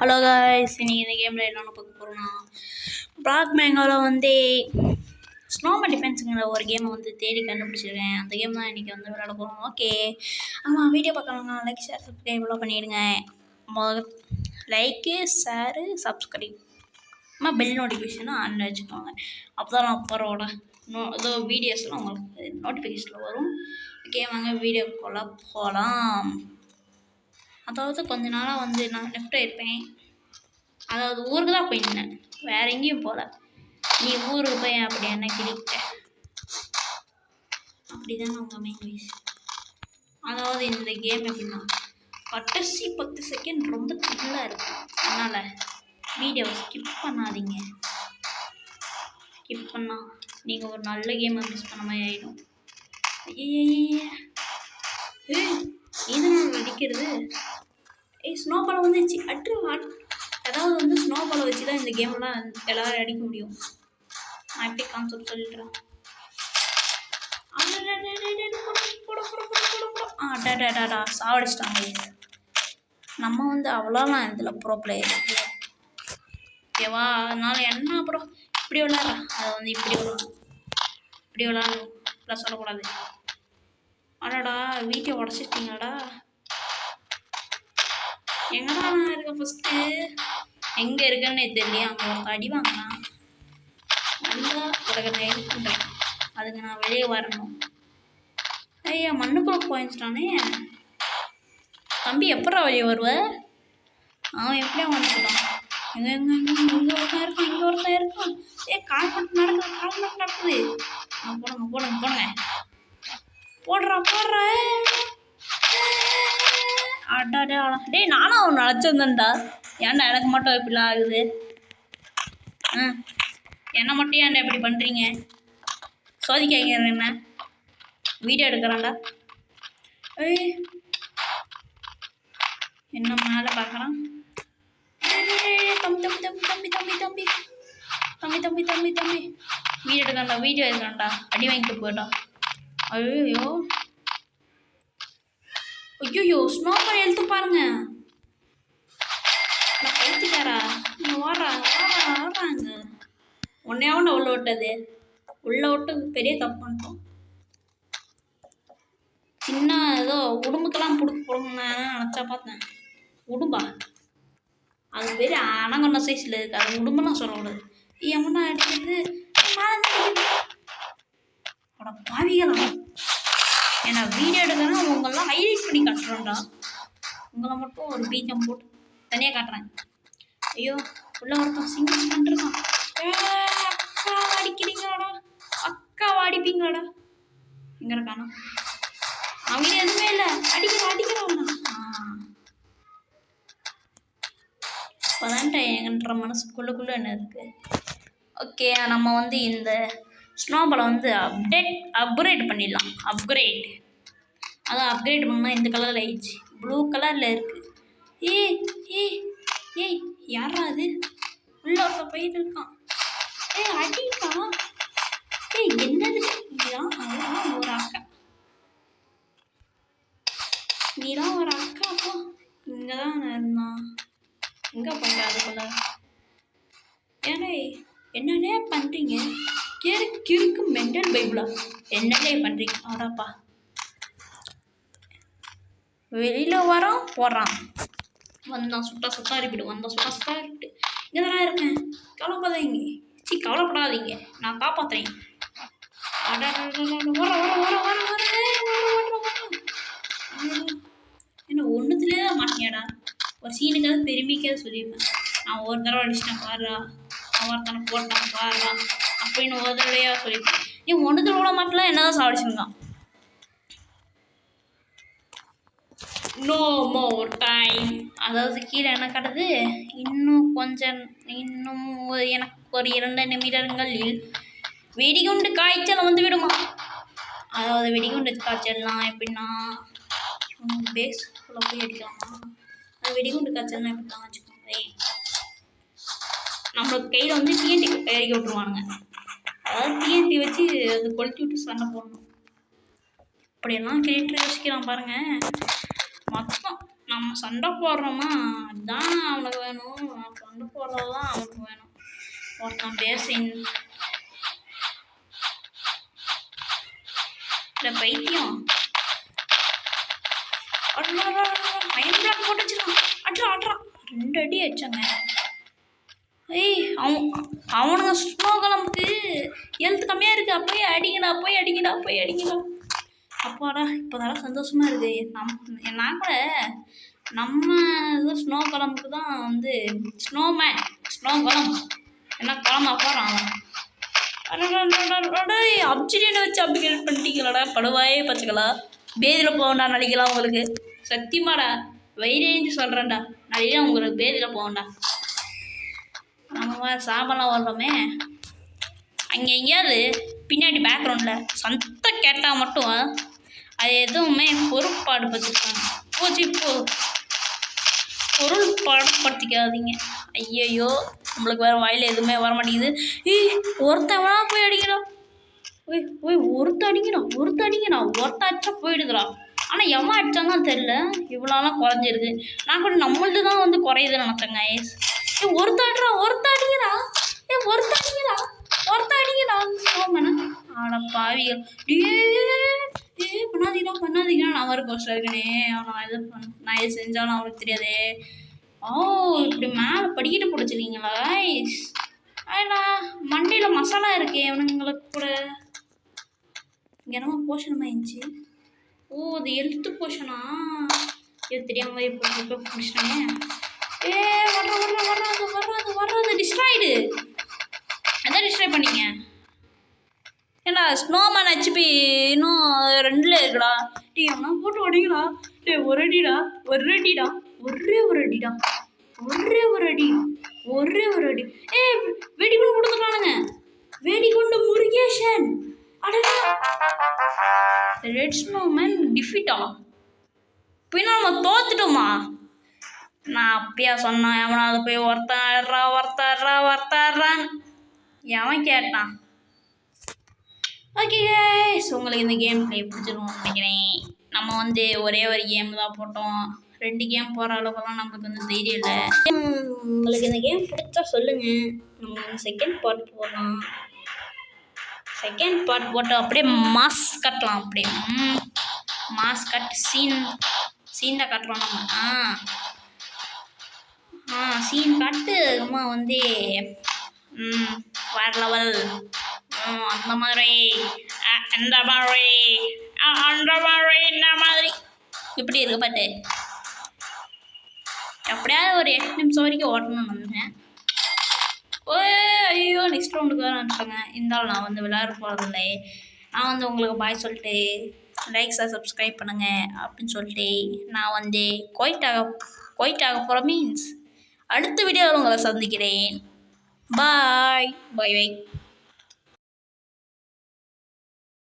Hello guys, இன்னைக்கு இந்த கேமில் என்னென்ன பார்க்க போகிறோம்னா பிளாக் மேங்கோவில் வந்து ஸ்னோமேன் டிஃபென்ஸுங்கிற ஒரு கேமை வந்து தேடி கண்டுபிடிச்சிருக்கேன். அந்த கேம் தான் இன்றைக்கி வந்து விளையாட போகிறோம். ஓகே, ஆமாம், வீடியோ பார்க்கணும்னா லைக் ஷேர் சப்ஸ்கிரைப்லாம் பண்ணிவிடுங்க. லைக்கு ஷேரு சப்ஸ்கிரைப் பெல் நோட்டிஃபிகேஷனும் ஆன் வச்சுக்கோங்க. அப்போ தான் நான் போகிறோட ஏதோ வீடியோஸ்லாம் உங்களுக்கு நோட்டிஃபிகேஷனில் வரும். ஓகே, வாங்க வீடியோக்குள்ளே போகலாம். அதாவது கொஞ்ச நாளாக வந்து நான் லெஃப்ட் ஆகிருப்பேன். அதாவது ஊருக்கு தான் போயிருந்தேன், வேறு எங்கேயும் போகல. நீ ஊருக்கு போய் அப்படி என்ன கிளிக்க அப்படி தானே உங்கள் மெயின் வயசு. அதாவது இந்த கேம் எப்படின்னா கடைசி 10 செகண்ட் ரொம்ப த்ரில்லாக இருக்கும். அதனால் வீடியோவை ஸ்கிப் பண்ணாதீங்க. ஸ்கிப் பண்ணால் நீங்கள் ஒரு நல்ல கேமை மிஸ் பண்ண மாதிரி ஆகிடும். இதனால் அடிக்கிறது ஸ்னோபாலை வந்துச்சு. அதாவது வந்து ஸ்னோபாலை வச்சு தான் இந்த கேம்லாம் எல்லோரும் அடிக்க முடியும். நான் எப்படி கான்செப்ட் சொல்லிடுறேன். சாவடிச்சிட்டாங்க. நம்ம வந்து அவ்வளோலாம் இதில் ப்ரோ பிளேயர் ஓகேவா. அதனால என்ன அப்புறம் இப்படி விளாட்றா, அதை வந்து இப்படி விளாடணும் இல்லை சொல்லக்கூடாது. அடாடா, வீட்டை உடச்சிட்டிங்களாடா. எங்கடா நான் இருக்கேன் ஃபஸ்ட்டு, எங்கே இருக்கேன்னு தெரியலையா. அங்கே ஒரு அடி வாங்கினான், நல்லா உலக ஹெல்ப் பண்ணுறேன். அதுக்கு நான் வெளியே வரணும். ஐயா, மண்ணுக்குள்ளே போயிடுச்சிட்டானே தம்பி. எப்படா வெளியே வருவேன்? அவன் எப்படியா வந்துட்டான். இங்கே ஒருத்தன் இருக்கான். கால் மட்டும் நடக்குது. போடுங்க போடுறா. அடாடா, டேய், நானும் அவன் நினச்சிருந்தேன்டா. ஏன்டா எனக்கு மட்டும் இப்படிலாம் ஆகுது? என்னை மட்டும் ஏன்டா இப்படி பண்ணுறீங்க? சோதிக்காங்க என்ன வீடியோ எடுக்கிறான்டா. என்ன மேலே பார்க்குறான். தம்பி வீடியோ எடுக்கிறான்டா. அடி வாங்கிட்டு போயிட்டான். ஐயோ, ஸ்னோபால் எழுத்து பாருங்க. பைத்தியக்காரா, வாடுறாங்க. உன்னையாவண்ட உள்ள விட்டு பெரிய தப்பு பண்ணிட்டோம். சின்ன ஏதோ உடம்புக்கெல்லாம் போடுங்கன்னு நினச்சா பார்த்தேன். உடும்பா, அது பெரிய அணங்கொண்ட சைஸில் இருக்குது. அது உடம்புலாம் சொல்லக்கூடாது. எம்மனா அடிக்கிறது பாவிகளா. ஏன்னா வீடியோ எடுக்கிறேன்னா உங்களெலாம் ஹைலைட் பண்ணி காட்டுறோம்டா. உங்களை மட்டும் ஒரு பீஜம் போட்டு தனியாக காட்டுறேன். ஐயோ, உள்ள ஒருத்தன் சிங்கிள்ஸ் பண்ணிருக்கான். அக்காவை அடிப்பீங்களாடா. எங்கே இருக்கானா? அவங்க எதுவுமே இல்லை. அடிக்கிறான். இப்போதான்ட்ட எங்கன்ற மனசுக்குள்ளே என்ன இருக்குது. ஓகே, நம்ம வந்து இந்த ஸ்னோபாலை வந்து அப்கிரேட் பண்ணிடலாம். அதான் அப்கிரேட் பண்ணால் இந்த கலரில் ஆயிடுச்சு. ப்ளூ கலரில் இருக்குது. ஏய் யாரா அது? உள்ள ஒருத்த போயிட்டு இருக்கான். அடிக்கா. என்னது? நீதான் ஒரு அக்கா. அப்போ இங்கே தான் இருந்தான். எங்கே போயிட்டா அதுக்குள்ள? ஏனே என்னன்னே பண்ணுறீங்க? கிறுக்கு மெண்டல் பைபிளா என்னன்னே பண்ணுறீங்க? ஆடாப்பா, வெளியில் வரோம் போடுறான். வந்தான் சுட்டா இருக்கட்டு. இங்கே தானே இருக்கேன். கவலைப்படாதீங்க, நான் காப்பாற்றுறேன். என்ன ஒன்றுத்துலேயே தான் மாட்டியாடா. ஒரு சீனுக்காக பெருமைக்காக சொல்லியிருப்பேன். நான் ஒரு தடவை அடிச்சிட்டேன் பாடுறா, ஒருத்தனை போட்டான் பாடுறா அப்படின்னு ஒரு தடவையாக சொல்லியிருப்பேன். நீ ஒன்றுத்துல கூட மாட்டலாம், என்னதான் சாப்பிடுச்சுருந்தான். No more time. அதாவது கீழே என்ன காட்டுது, இன்னும் எனக்கு ஒரு 2 நிமிடங்களில் வெடிகுண்டு காய்ச்சல் வந்து விடுமா. அதாவது வெடிகுண்டு காய்ச்சல்னால் எப்படின்னா பேஸ்க்குள்ளே போய் அடிக்கலாமா. அது வெடிகுண்டு காய்ச்சல்னால் எப்படிலாம் வச்சுக்கோங்க. நம்மளுக்கு கையில் வந்து டிஎன்டி இறக்கி விட்ருவானுங்க. அதாவது டிஎன்டி வச்சு அது கொளுத்தி விட்டு சண்டை போடணும். அப்படியெல்லாம் கிரியேட்டர் யோசிக்கிறான் பாருங்கள். மொத்தம் நம்ம சண்டை போடுறோமா, அதுதான் அவனுக்கு வேணும். போடுறது தான் அவனுக்கு வேணும். ஒருத்தன் பேசின் இல்லை பைத்தியம் மைண்ட் பிளாக் போட்டு வச்சிருக்கான். அட்ரா 2 அடி அடிச்சாங்க. ஏய் அவனுங்க ஸ்னோ கிளம்புக்கு ஹெல்த் கம்மியாக இருக்குது. அப்போயே அடிங்கடா. அப்பாடா இப்போதான சந்தோஷமாக இருக்குது. நான் கூட நம்ம இது ஸ்னோ கிளம்புக்கு தான் வந்து ஸ்னோமேன் ஸ்னோ கிளம்பு என்ன கிளம்ப போகிறான். அப்சிடியனை வச்சு அப்கிரேட் பண்ணிட்டீங்களாடா படுவாயே பச்சைகளா. பேதியில் போகண்டா நடிக்கலாம் உங்களுக்கு சத்தியமாடா வைரேஞ்சு சொல்கிறேன்டா. நிறைய உங்களுக்கு பேதியில் போகண்டா. நம்ம சாபம்லாம் வர்றோமே அங்கே எங்கேயாவது பின்னாடி பேக்ரவுண்டில் சத்தம் கேட்டால் மட்டும் அது எதுவுமே பொருட்பாடு படுத்திருக்காங்க. பொருள்பாடுபடுத்திக்காதீங்க. ஐயையோ நம்மளுக்கு வேறு வாயில் எதுவுமே வர மாட்டேங்குது. ஒருத்தவனா போய் அடிக்கிறான். ஒருத்த அடிக்கிறான். ஒருத்த அடிச்சா போயிடுதுடா. ஆனால் எவன் அடித்தாங்கன்னு தெரில. இவ்வளோலாம் குறைஞ்சிருக்கு. நான் கூட நம்மள்து தான் வந்து குறையுதுன்னு நினச்சேங்க. ஒருத்த அடிக்கிறா சோமன ஆட பாவிகள். பண்ணாதீங்கன்னா நான் ஒரு கோஸ்டாக இருக்கனே. நான் எது செஞ்சாலும் அவனுக்கு தெரியாதே. இப்படி மேலே படிக்கிட்டு பிடிச்சிருக்கீங்களா கைஸ்? ஏன்னா மண்டையில் மசாலா இருக்கே இவனுங்களுக்கு கூட. இங்கே என்னமோ போஷனமாக இருந்துச்சு. இது ஹெல்த்து போஷனா? இது தெரியாமல் இப்போ பிடிச்சிட்டாங்க. வர்றது டிஸ்ட்ராய்டு. அதான் டிஸ்ட்ராய் பண்ணீங்க. ஏன்னா ஸ்னோமேன் ஹெச்பி இன்னும் 2ல் இருக்குடா. அண்ணா போட்டு அடிங்கடா. ஒரு அடிடா. ஒரே ஒரு அடி. வெடிகுண்டு கொடுத்துட்டானுங்க. வெடிகுண்டு முருகேஷன். அடடா ரெட் ஸ்னோமேன் டிஃபீட்டா? பின்னா நம்ம தோத்துட்டோமா? நான் அப்பயா சொன்னேன் எவனாவது போய் ஒருத்தாடுறான்னு எவன் கேட்டான்? ஓகே கைஸ் உங்களுக்கு இந்த கேம் ப்ளே பிடிச்சிருக்கும்னு நினைக்கிறேன். நம்ம வந்து ஒரே ஒரு கேம் தான் போட்டோம். 2 கேம் போகிற அளவுக்குலாம் நமக்கு வந்து தைரியம் இல்லை. உங்களுக்கு இந்த கேம் பிடிச்சா சொல்லுங்கள். நம்ம செகண்ட் பார்ட் போடலாம். செகண்ட் பார்ட் போட்டு அப்படியே மாஸ் கட்டலாம். அப்படியே மாஸ் கட் சீன் தான் கட்டுறோம் நம்ம. சீன் காட்டு அம்மா வந்து வேறு லெவல். அந்த மாதிரி இப்படி இருக்கு பாட்டு. எப்படியாவது ஒரு 8 நிமிஷம் வரைக்கும் ஓட்டணும்னு வந்தேன். ஐயோ நெக்ஸ்ட் ரவுண்டுக்கு வேறு நினச்சாங்க. இருந்தாலும் நான் வந்து விளையாட போகிறதில்லை. நான் வந்து உங்களுக்கு பாய் சொல்லிட்டு லைக்ஸாக சப்ஸ்கிரைப் பண்ணுங்கள் அப்படின்னு சொல்லிட்டு நான் வந்து குவைட் ஆக போகிற மீன்ஸ் அடுத்த வீடியோவில் உங்களை சந்திக்கிறேன். பாய்.